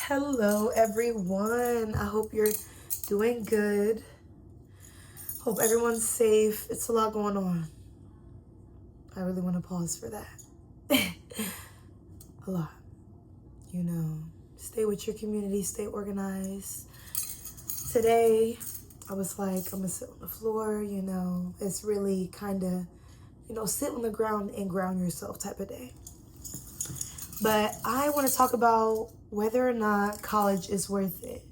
Hello, everyone. I hope you're doing good. Hope everyone's safe. It's a lot going on. I really want to pause for that. A lot. Stay with your community, stay organized. Today, I was like, I'm going to sit on the floor, It's really kind of, sit on the ground and ground yourself type of day. But I want to talk about whether or not college is worth it.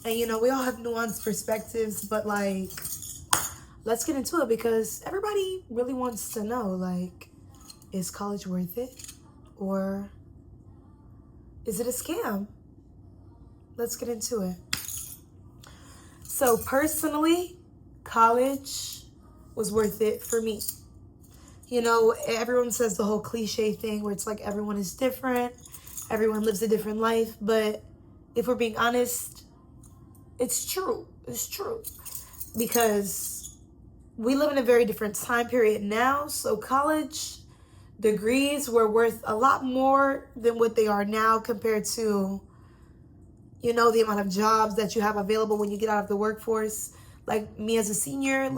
And we all have nuanced perspectives, but let's get into it because everybody really wants to know, is college worth it? Or is it a scam? Let's get into it. So personally, college was worth it for me. Everyone says the whole cliche thing where it's like everyone is different, everyone lives a different life, but if we're being honest, it's true. It's true. Because we live in a very different time period now, so college degrees were worth a lot more than what they are now compared to, the amount of jobs that you have available when you get out of the workforce. Like me as a senior,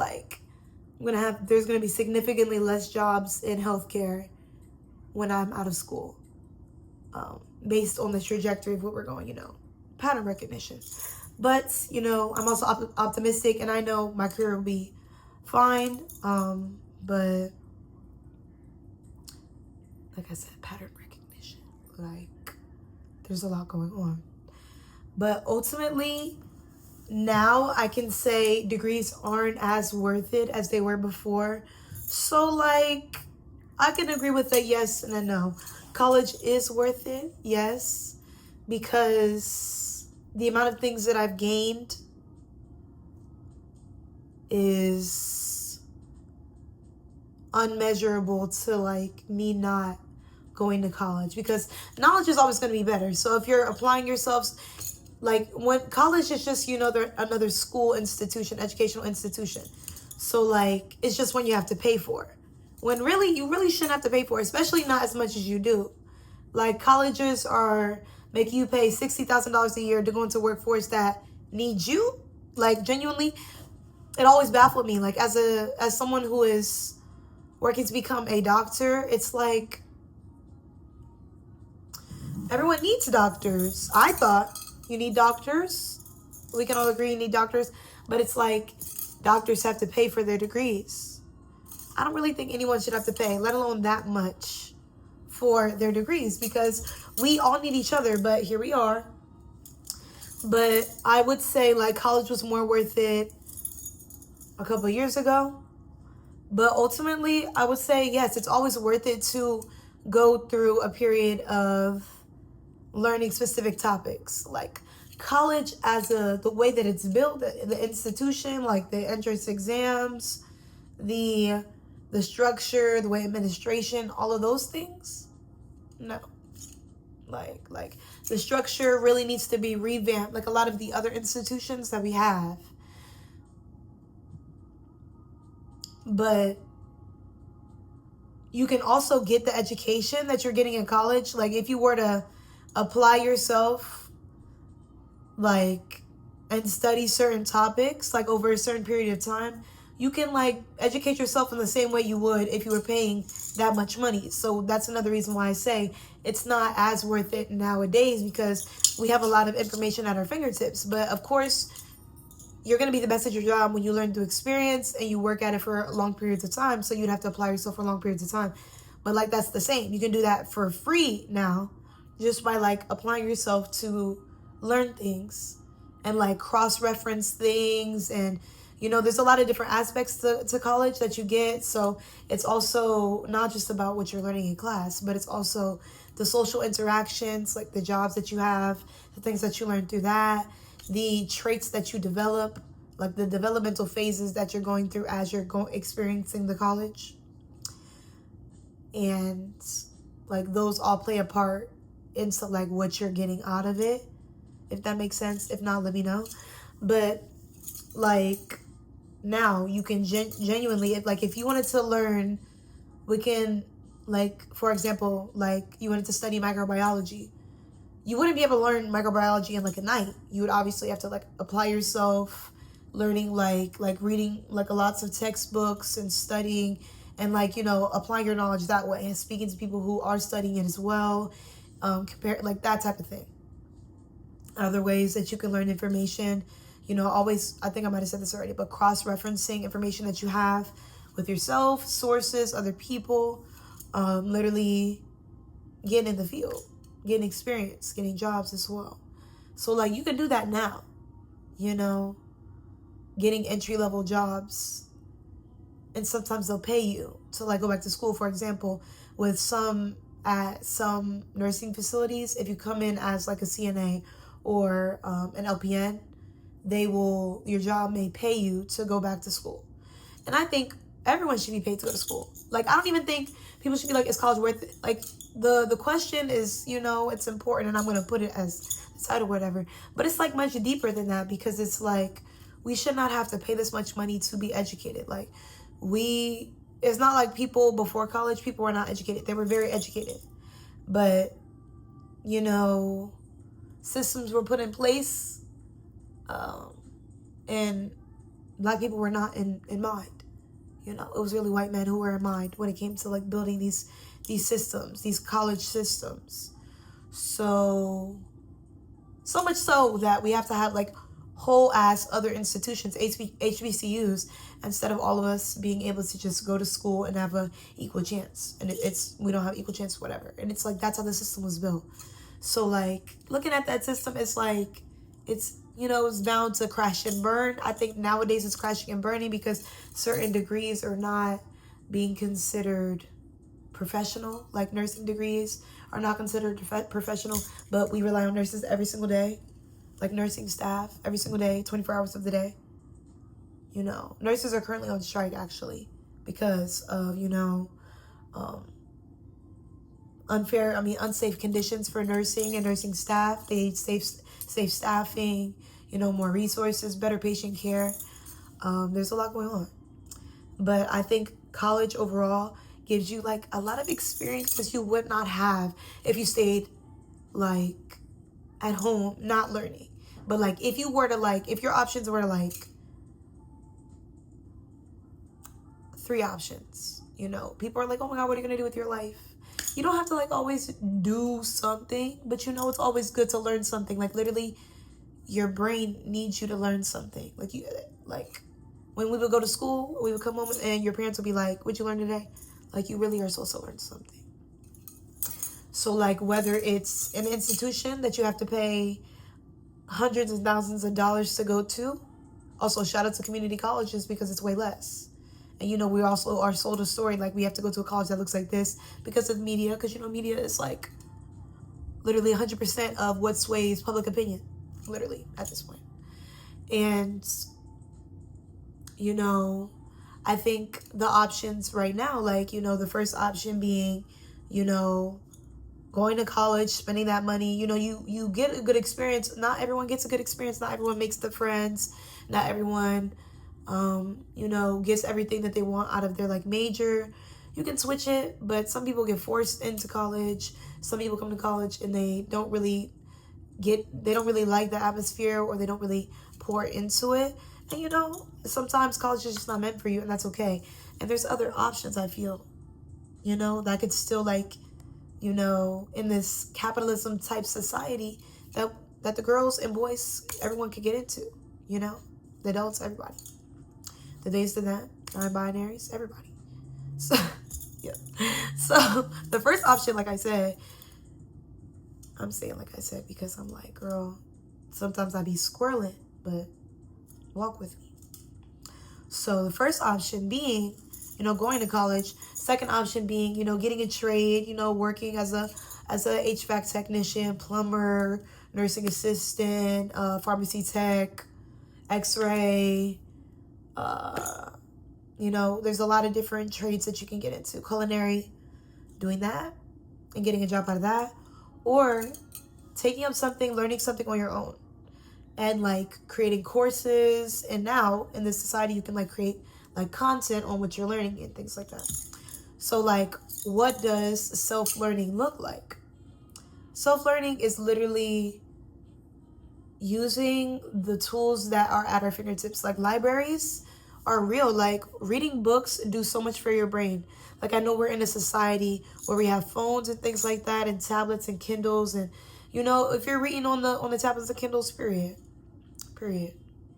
there's going to be significantly less jobs in healthcare when I'm out of school, based on the trajectory of what we're going, pattern recognition. But, I'm also optimistic, and I know my career will be fine. But like I said, pattern recognition, there's a lot going on. But ultimately, now I can say degrees aren't as worth it as they were before. So I can agree with a yes and a no. College is worth it, yes, because the amount of things that I've gained is unmeasurable to me not going to college, because knowledge is always going to be better. So if you're applying yourselves, when college is just, they're another school institution, educational institution. So it's just when you have to pay for it. When really, you really shouldn't have to pay for it, especially not as much as you do. Colleges are making you pay $60,000 a year to go into workforce that needs you. Genuinely, it always baffled me. As someone who is working to become a doctor, it's everyone needs doctors. I thought you need doctors. We can all agree you need doctors. But it's doctors have to pay for their degrees. I don't really think anyone should have to pay, let alone that much, for their degrees, because we all need each other. But here we are. But I would say college was more worth it a couple of years ago. But ultimately, I would say yes, it's always worth it to go through a period of learning specific topics. College as the way that it's built, the institution, the entrance exams, the structure, the way administration, all of those things, no. The structure really needs to be revamped, like a lot of the other institutions that we have. But you can also get the education that you're getting in college. If you were to apply yourself, and study certain topics, over a certain period of time, you can, educate yourself in the same way you would if you were paying that much money. So that's another reason why I say it's not as worth it nowadays, because we have a lot of information at our fingertips. But, of course, you're going to be the best at your job when you learn through experience and you work at it for long periods of time. So you'd have to apply yourself for long periods of time. But, that's the same. You can do that for free now, just by, applying yourself to learn things and, cross-reference things. And, there's a lot of different aspects to college that you get. So it's also not just about what you're learning in class, but it's also the social interactions, the jobs that you have, the things that you learn through that, the traits that you develop, the developmental phases that you're going through as you're experiencing the college. And, those all play a part into, what you're getting out of it, if that makes sense. If not, let me know. But, now you can genuinely, if you wanted to learn, we can, for example, you wanted to study microbiology, you wouldn't be able to learn microbiology in like a night. You would obviously have to like apply yourself, learning like reading like lots of textbooks and studying and like, you know, applying your knowledge that way and speaking to people who are studying it as well. Compare like that type of thing. Other ways that you can learn information, you know, always, I think I might have said this already, but cross-referencing information that you have with yourself, sources, other people, literally getting in the field, getting experience, getting jobs as well. So like you can do that now, you know, getting entry-level jobs, and sometimes they'll pay you to like go back to school. For example, with some nursing facilities, if you come in as like a CNA or an LPN, your job may pay you to go back to school. And I think everyone should be paid to go to school. Like, I don't even think people should be like, is college worth it? Like, the question is, you know, it's important, and I'm going to put it as the title, whatever. But it's like much deeper than that, because it's like, we should not have to pay this much money to be educated. Like, it's not like people before college, people were not educated. They were very educated. But, you know, systems were put in place, and Black people were not in mind. You know, it was really white men who were in mind when it came to like building these systems, these college systems. So much so that we have to have like whole ass other institutions, HBCUs, instead of all of us being able to just go to school and have a equal chance. And we don't have equal chance, whatever. And it's like, that's how the system was built. So like looking at that system, it's like, it's, you know, it's bound to crash and burn. I think nowadays it's crashing and burning because certain degrees are not being considered professional. Like nursing degrees are not considered professional, but we rely on nurses every single day. Like nursing staff every single day, 24 hours of the day. You know, nurses are currently on strike actually because of, you know, unsafe conditions for nursing and nursing staff. They need safe staffing, you know, more resources, better patient care. There's a lot going on. But I think college overall gives you like a lot of experiences you would not have if you stayed like at home not learning. But like if your options were like 3 options, you know, people are like, oh my God, what are you gonna do with your life? You don't have to like always do something, but you know, it's always good to learn something. Like literally your brain needs you to learn something. Like when we would go to school, we would come home and your parents would be like, what'd you learn today? Like you really are supposed to learn something. So like whether it's an institution that you have to pay hundreds of thousands of dollars to go to, also shout out to community colleges because it's way less. And you know, we also are sold a story like we have to go to a college that looks like this because of media, because you know, media is like literally 100% of what sways public opinion, literally at this point. And you know, I think the options right now, like, you know, the first option being, you know, going to college, spending that money, you know, you get a good experience. Not everyone gets a good experience. Not everyone makes the friends. Not everyone, you know, gets everything that they want out of their like major. You can switch it, but some people get forced into college. Some people come to college and they don't really like the atmosphere, or they don't really pour into it. And you know, sometimes college is just not meant for you, and that's okay. And there's other options, I feel, you know, that could still like, you know, in this capitalism type society that the girls and boys, everyone could get into, you know, the adults, everybody, the days to that, non-binaries, everybody. So, yeah. So the first option, like I said, I'm saying like I said because I'm like, girl, sometimes I be squirreling, but walk with me. So the first option being, you know, going to college. Second option being, you know, getting a trade, you know, working as a HVAC technician, plumber, nursing assistant, pharmacy tech, x-ray. You know, there's a lot of different trades that you can get into. Culinary, doing that and getting a job out of that. Or taking up something, learning something on your own. And like creating courses. And now in this society, you can like create like content on what you're learning and things like that. So like, what does self-learning look like? Self-learning is literally using the tools that are at our fingertips. Like libraries are real. Like reading books do so much for your brain. Like I know we're in a society where we have phones and things like that, and tablets and Kindles, and you know, if you're reading on the tablets and Kindles, period,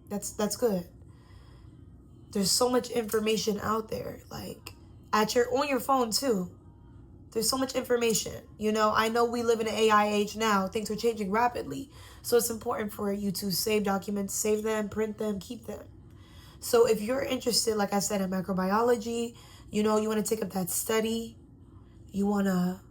that's good. There's so much information out there, like on your phone too. There's so much information. You know, I know we live in an AI age now. Things are changing rapidly. So it's important for you to save documents, save them, print them, keep them. So if you're interested, like I said, in microbiology, you know, you want to take up that study, you want to,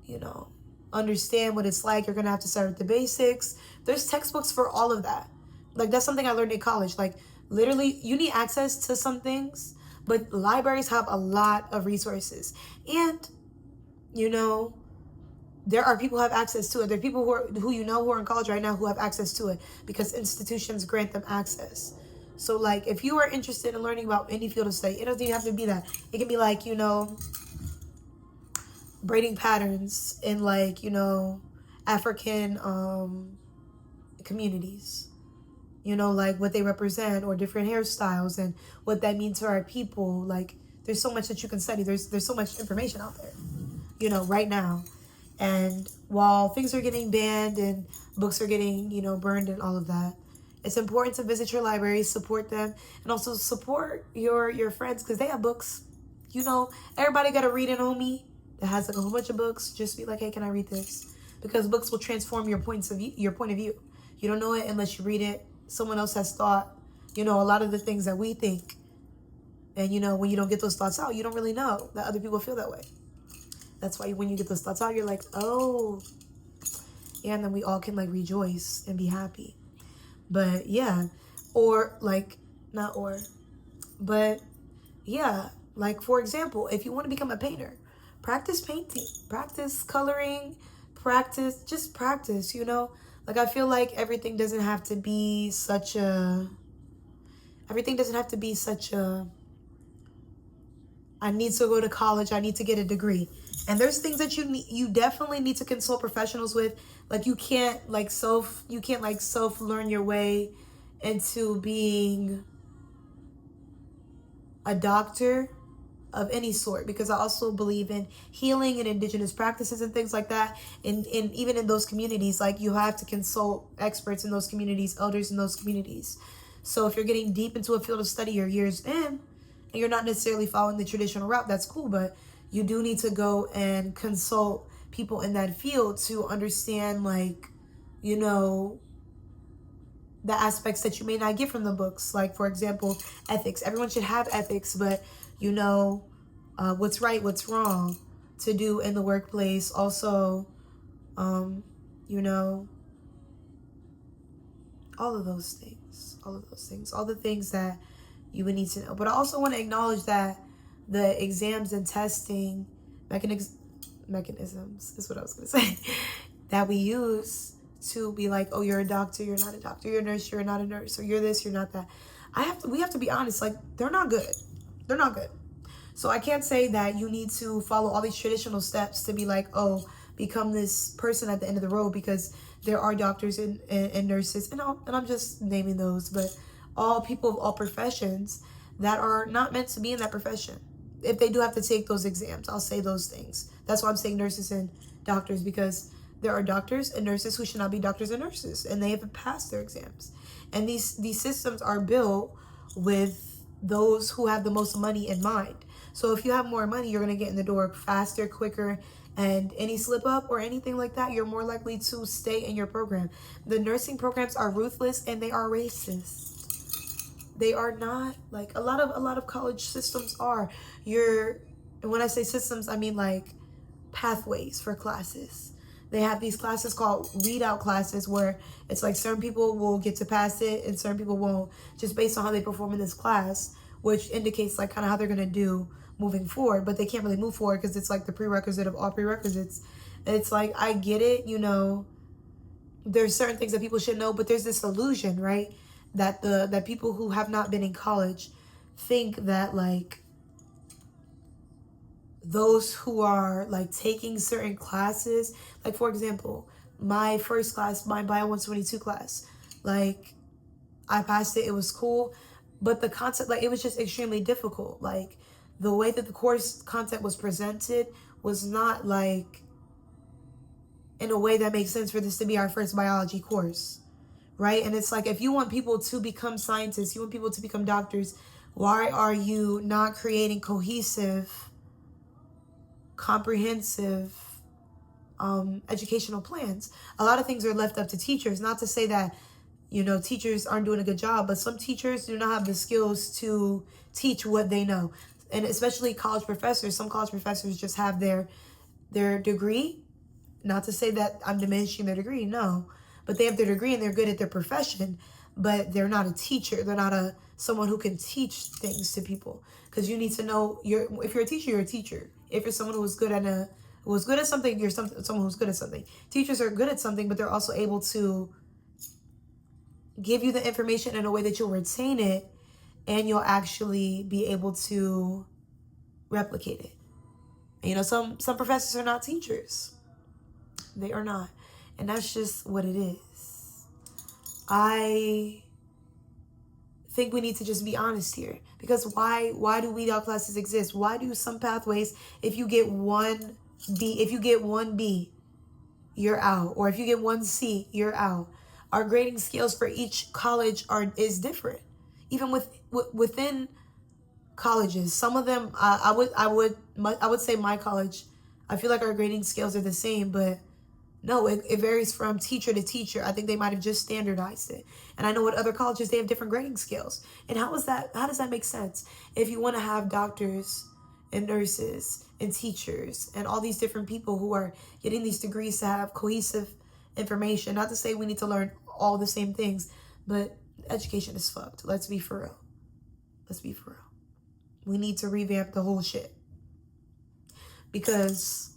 you know, understand what it's like, you're going to have to start with the basics. There's textbooks for all of that. Like that's something I learned in college. Like literally you need access to some things, but libraries have a lot of resources. And, you know, there are people who have access to it. There are people who you know who are in college right now who have access to it because institutions grant them access. So, like, if you are interested in learning about any field of study, it doesn't even have to be that. It can be like, you know, braiding patterns in, like, you know, African communities. You know, like what they represent, or different hairstyles and what that means to our people. Like there's so much that you can study. There's so much information out there, you know, right now. And while things are getting banned and books are getting, you know, burned and all of that, it's important to visit your libraries, support them, and also support your friends because they have books. You know, everybody got a reading homie that has like a whole bunch of books. Just be like, hey, can I read this? Because books will transform your point of view. You don't know it unless you read it. Someone else has thought, you know, a lot of the things that we think. And, you know, when you don't get those thoughts out, you don't really know that other people feel that way. That's why when you get those thoughts out, you're like, oh. Yeah, and then we all can, like, rejoice and be happy. But, yeah. Or, like, not or. But, yeah. Like, for example, if you want to become a painter, practice painting. Practice coloring. Just practice, you know. Like, I feel like everything doesn't have to be such a, I need to go to college, I need to get a degree. And there's things that you definitely need to consult professionals with. Like, you can't self learn your way into being a doctor of any sort, because I also believe in healing and indigenous practices and things like that. And even in those communities, like you have to consult experts in those communities, elders in those communities. So if you're getting deep into a field of study, you're years in, and you're not necessarily following the traditional route, that's cool. But you do need to go and consult people in that field to understand, like, you know, the aspects that you may not get from the books. Like, for example, ethics. Everyone should have ethics, but you know, what's right, what's wrong to do in the workplace. Also, you know, all of those things, all the things that you would need to know. But I also want to acknowledge that the exams and testing mechanisms is what I was going to say, that we use to be like, oh, you're a doctor, you're not a doctor, you're a nurse, you're not a nurse, or you're this, you're not that. We have to be honest, like, they're not good. They're not good. So I can't say that you need to follow all these traditional steps to be like, oh, become this person at the end of the road, because there are doctors and nurses, and I'm just naming those, but all people of all professions that are not meant to be in that profession. If they do have to take those exams, I'll say those things. That's why I'm saying nurses and doctors, because there are doctors and nurses who should not be doctors and nurses, and they haven't passed their exams. And these systems are built with those who have the most money in mind. So if you have more money, you're going to get in the door faster, quicker, and any slip up or anything like that, you're more likely to stay in your program. The nursing programs are ruthless and they are racist. They are not, like, a lot of college systems are. And when I say systems, I mean like pathways for classes. They have these classes called readout classes where it's like certain people will get to pass it and certain people won't, just based on how they perform in this class, which indicates like kind of how they're going to do moving forward. But they can't really move forward because it's like the prerequisite of all prerequisites. And it's like, I get it, you know, there's certain things that people should know, but there's this illusion, right? That people who have not been in college think that like those who are like taking certain classes, like for example, my first class, my Bio 122 class, like I passed it, it was cool, but the concept, like it was just extremely difficult. Like the way that the course content was presented was not like in a way that makes sense for this to be our first biology course, right? And it's like, if you want people to become scientists, you want people to become doctors, why are you not creating cohesive, comprehensive educational plans? A lot of things are left up to teachers. Not to say that, you know, teachers aren't doing a good job, but some teachers do not have the skills to teach what they know. And especially college professors, some college professors just have their degree. Not to say that I'm diminishing their degree, no. But they have their degree and they're good at their profession, but they're not a teacher. They're not someone who can teach things to people. Because you need to know, if you're a teacher, you're a teacher. If you're someone who's good at something, you're someone who's good at something. Teachers are good at something, but they're also able to give you the information in a way that you'll retain it and you'll actually be able to replicate it. And, you know, some professors are not teachers. They are not. And that's just what it is. I think we need to just be honest here. Because why do weed out classes exist? Why do some pathways, if you get one B, you're out. Or if you get one C, you're out. Our grading scales for each college is different. Even within colleges, some of them, I would say my college, I feel like our grading scales are the same, but no, it varies from teacher to teacher. I think they might have just standardized it. And I know at other colleges, they have different grading scales. And how does that make sense? If you want to have doctors and nurses and teachers and all these different people who are getting these degrees to have cohesive information, not to say we need to learn all the same things, but education is fucked. Let's be for real. We need to revamp the whole shit. Because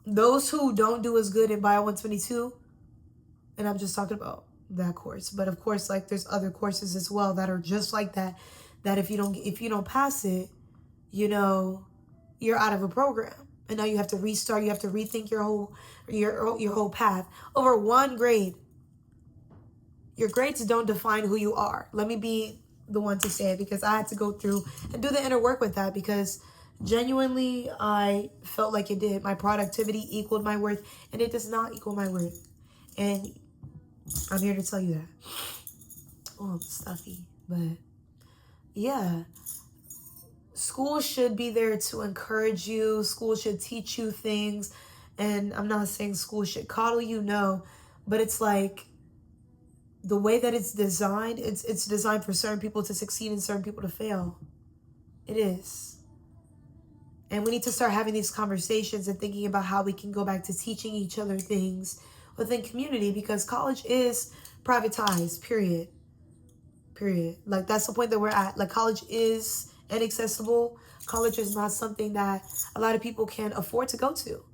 those who don't do as good in Bio 122, and I'm just talking about that course, but of course, like there's other courses as well that are just like that if you don't pass it, you know, you're out of a program. And now you have to restart, you have to rethink your whole path over one grade. Your grades don't define who you are. Let me be the one to say it, because I had to go through and do the inner work with that, because genuinely I felt like it did. My productivity equaled my worth, and it does not equal my worth. And I'm here to tell you that. Oh, I'm stuffy. But yeah, school should be there to encourage you. School should teach you things. And I'm not saying school should coddle you, no. But it's like, the way that it's designed, it's designed for certain people to succeed and certain people to fail. It is. And we need to start having these conversations and thinking about how we can go back to teaching each other things within community, because college is privatized, period. Like, that's the point that we're at. Like, college is inaccessible. College is not something that a lot of people can afford to go to.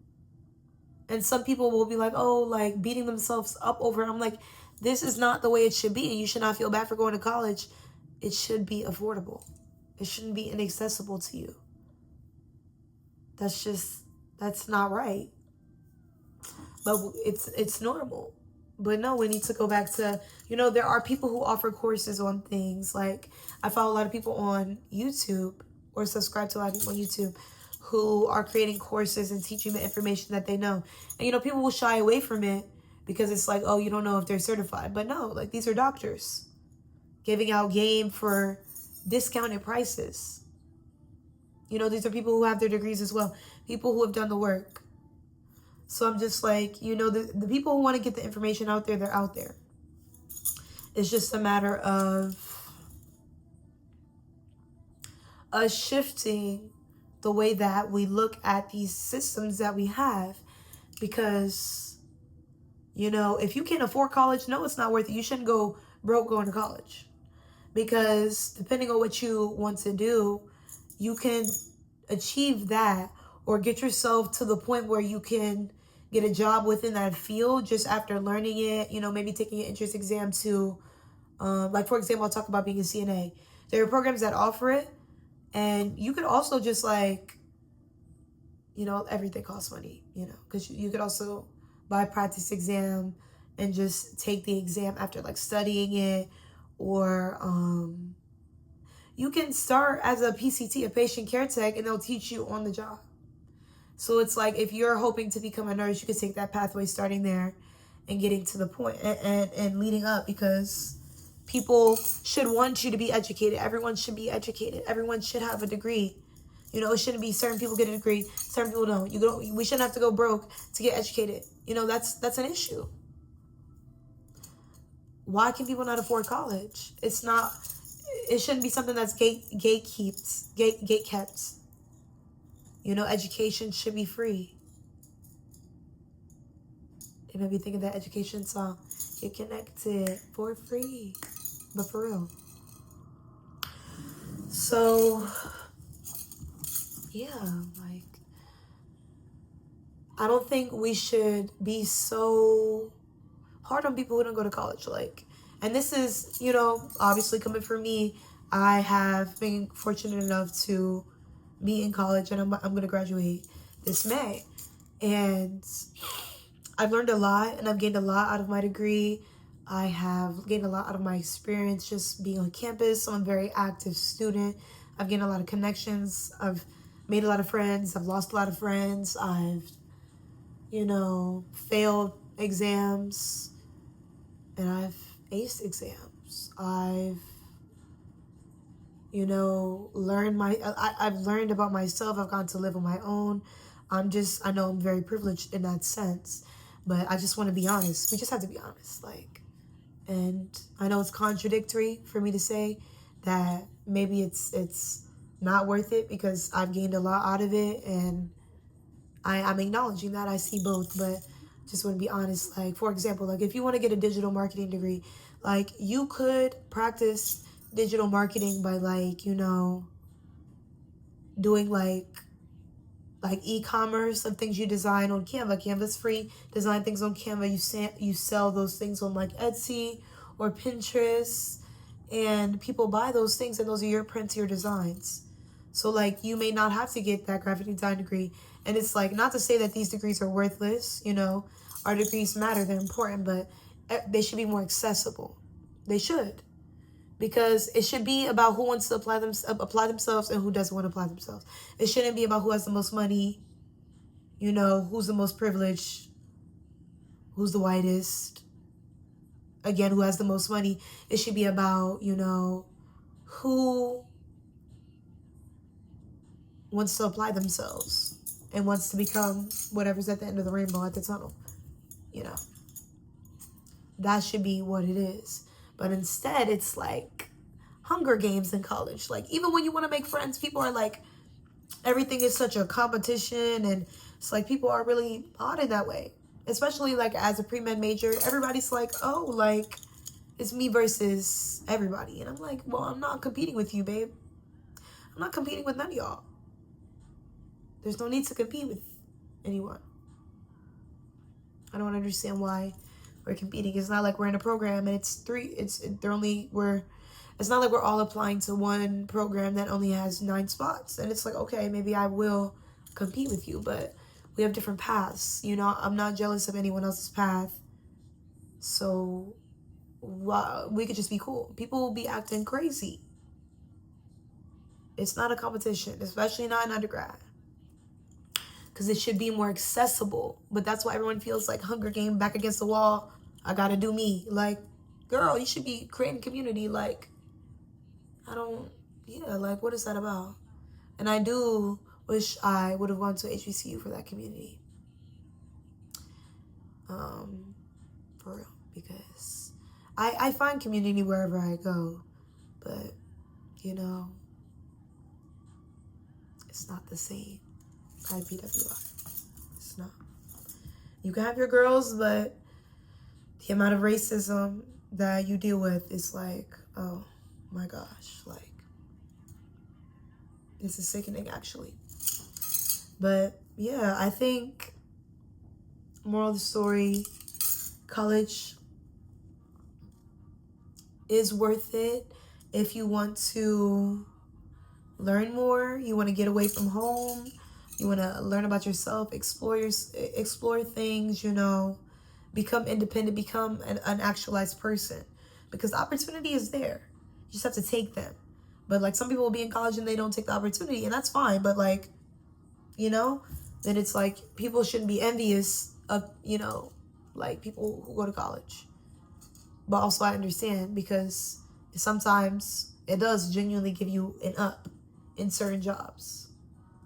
And some people will be like, oh, like beating themselves up over it. I'm like, this is not the way it should be. And you should not feel bad for going to college. It should be affordable. It shouldn't be inaccessible to you. That's not right. But it's normal. But no, we need to go back to, you know, there are people who offer courses on things. Like, I follow a lot of people on YouTube, or subscribe to a lot of people on YouTube, who are creating courses and teaching the information that they know. And, you know, people will shy away from it because it's like, oh, you don't know if they're certified. But no, like, these are doctors giving out game for discounted prices. You know, these are people who have their degrees as well. People who have done the work. So I'm just like, you know, the people who want to get the information out there, they're out there. It's just a matter of us shifting the way that we look at these systems that we have. Because, you know, if you can't afford college, no, it's not worth it. You shouldn't go broke going to college. Because depending on what you want to do, you can achieve that, or get yourself to the point where you can get a job within that field just after learning it, you know, maybe taking an entrance exam to, like, for example, I'll talk about being a CNA. There are programs that offer it. And you could also just like, everything costs money, because you could also buy a practice exam and just take the exam after like studying it. Or you can start as a PCT, a patient care tech, and they'll teach you on the job. So it's like, if you're hoping to become a nurse, you could take that pathway starting there and getting to the point and leading up, because people should want you to be educated. Everyone should be educated. Everyone should have a degree. It shouldn't be certain people get a degree, certain people don't. We shouldn't have to go broke to get educated. That's an issue. Why can people not afford college? It shouldn't be something that's gate kept. Education should be free. They may be thinking that education song, get connected for free, but for real. So, yeah, like, I don't think we should be so hard on people who don't go to college. Like, and this is, obviously coming from me. I have been fortunate enough to be in college, and I'm going to graduate this May. And I've learned a lot, and I've gained a lot out of my degree. I have gained a lot out of my experience just being on campus. I'm a very active student. I've gained a lot of connections. I've made a lot of friends. I've lost a lot of friends. I've, failed exams, and I've aced exams. I've, learned I've learned about myself. I've gone to live on my own. I know I'm very privileged in that sense, but I just want to be honest. We just have to be honest. Like, and I know it's contradictory for me to say that maybe it's not worth it, because I've gained a lot out of it, and I'm acknowledging that. I see both, but just want to be honest. Like, for example, like if you want to get a digital marketing degree, like you could practice digital marketing by like, doing like e-commerce of things you design on Canva. Canva's free. Design things on Canva. You sell those things on like Etsy or Pinterest, and people buy those things, and those are your prints, your designs. So like, you may not have to get that graphic design degree. And it's like, not to say that these degrees are worthless. Our degrees matter, they're important, but they should be more accessible. They should. Because it should be about who wants to apply themselves and who doesn't want to apply themselves. It shouldn't be about who has the most money, who's the most privileged, who's the whitest, again, who has the most money. It should be about, who wants to apply themselves and wants to become whatever's at the end of the rainbow at the tunnel. That should be what it is. But instead, it's like Hunger Games in college. Like, even when you want to make friends, people are like, everything is such a competition, and it's like people are really odd in that way. Especially like as a pre-med major, everybody's like, oh, like it's me versus everybody. And I'm like, well, I'm not competing with you, babe. I'm not competing with none of y'all. There's no need to compete with anyone. I don't understand why we're competing. It's not like we're in a program and it's not like we're all applying to one program that only has 9 spots. And it's like, okay, maybe I will compete with you, but we have different paths. I'm not jealous of anyone else's path. So we could just be cool. People will be acting crazy. It's not a competition, especially not in undergrad. Because it should be more accessible. But that's why everyone feels like Hunger Game, back against the wall. I gotta do me. Like, girl, you should be creating community. Like, what is that about? And I do wish I would have gone to HBCU for that community. For real. Because I find community wherever I go. But, it's not the same. IPWI. It's not. You can have your girls, but the amount of racism that you deal with is like, oh my gosh, like, this is sickening, actually. But yeah, I think moral of the story, college is worth it if you want to learn more, you want to get away from home, you want to learn about yourself, explore things, become independent, become an actualized person, because the opportunity is there. You just have to take them. But like, some people will be in college and they don't take the opportunity, and that's fine. But like, then it's like, people shouldn't be envious of, like, people who go to college. But also I understand, because sometimes it does genuinely give you an up in certain jobs.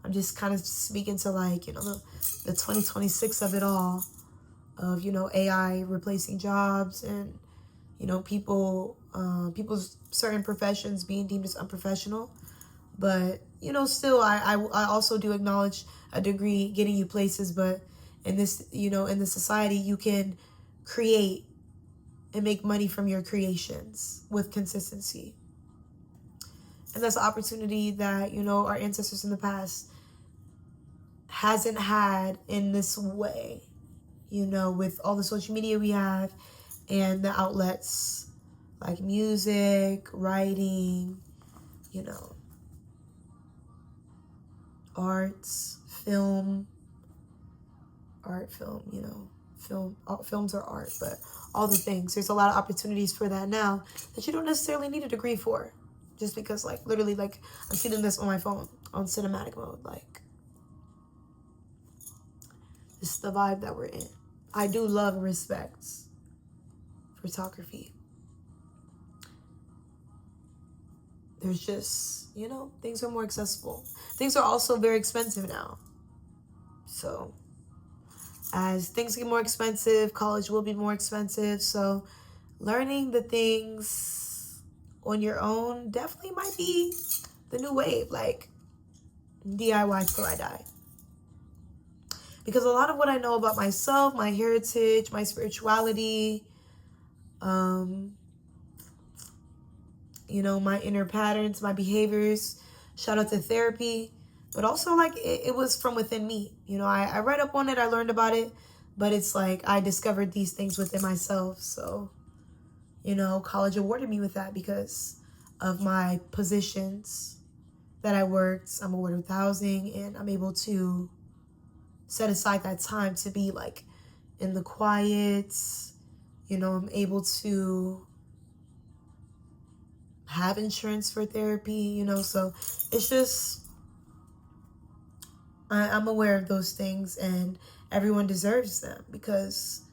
I'm just kind of speaking to, like, the 2026 of it all, of, AI replacing jobs, and, people's certain professions being deemed as unprofessional. But, still, I also do acknowledge a degree getting you places. But in this, in this society, you can create and make money from your creations with consistency. And that's an opportunity that, our ancestors in the past hasn't had in this way, with all the social media we have and the outlets like music, writing, arts, films are art, but all the things. There's a lot of opportunities for that now that you don't necessarily need a degree for. Just because, like, literally, like, I'm shooting this on my phone on cinematic mode. Like, this is the vibe that we're in. I do love and respect photography. There's just, things are more accessible. Things are also very expensive now. So, as things get more expensive, college will be more expensive. So, learning the things on your own definitely might be the new wave. Like, DIY till I die. Because a lot of what I know about myself, my heritage, my spirituality, my inner patterns, my behaviors, shout out to therapy, but also, like, it was from within me. I read up on it, I learned about it, but it's like I discovered these things within myself. So, college awarded me with that because of my positions that I worked. I'm awarded with housing, and I'm able to set aside that time to be, like, in the quiet. I'm able to have insurance for therapy, so it's just, I'm aware of those things, and everyone deserves them, because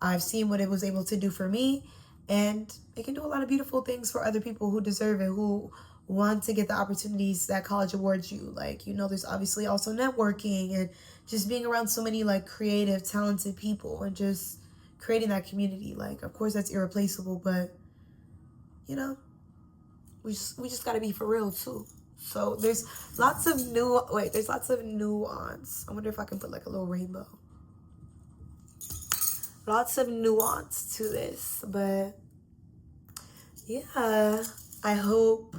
I've seen what it was able to do for me, and it can do a lot of beautiful things for other people who deserve it, who want to get the opportunities that college awards you. Like, there's obviously also networking and just being around so many, like, creative, talented people, and just creating that community. Like, of course, that's irreplaceable, but, we just got to be for real, too. So there's lots of nuance. I wonder if I can put, like, a little rainbow. Lots of nuance to this, but yeah, I hope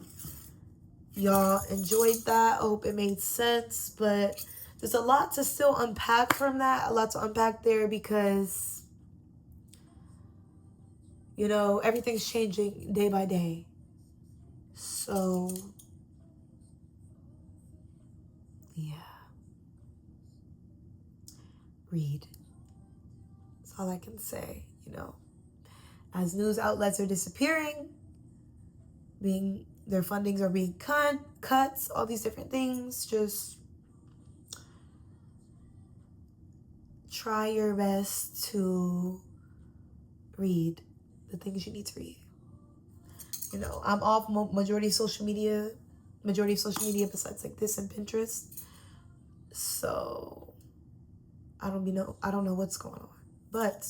y'all enjoyed that. I hope it made sense, but there's a lot to still unpack from that, a lot to unpack there, because, everything's changing day by day. So, yeah. Read. That's all I can say, As news outlets are disappearing, their fundings are being cuts, all these different things, just try your best to read the things you need to read. I'm off majority of social media besides, like, this and Pinterest. So I don't know what's going on, but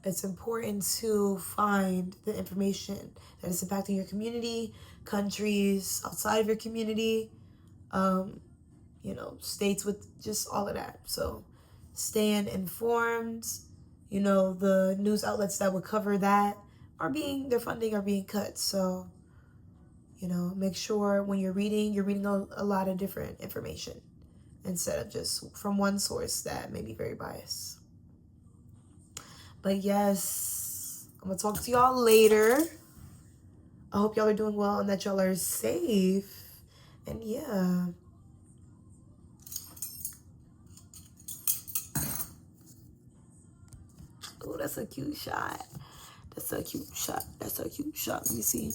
it's important to find the information that is impacting your community, countries outside of your community, states, with just all of that. So staying informed. The news outlets that would cover that their funding are being cut. So, make sure when you're reading a lot of different information instead of just from one source that may be very biased. But yes, I'm gonna talk to y'all later. I hope y'all are doing well and that y'all are safe. And yeah. Oh, that's a cute shot. That's a cute shot. That's a cute shot. Let me see.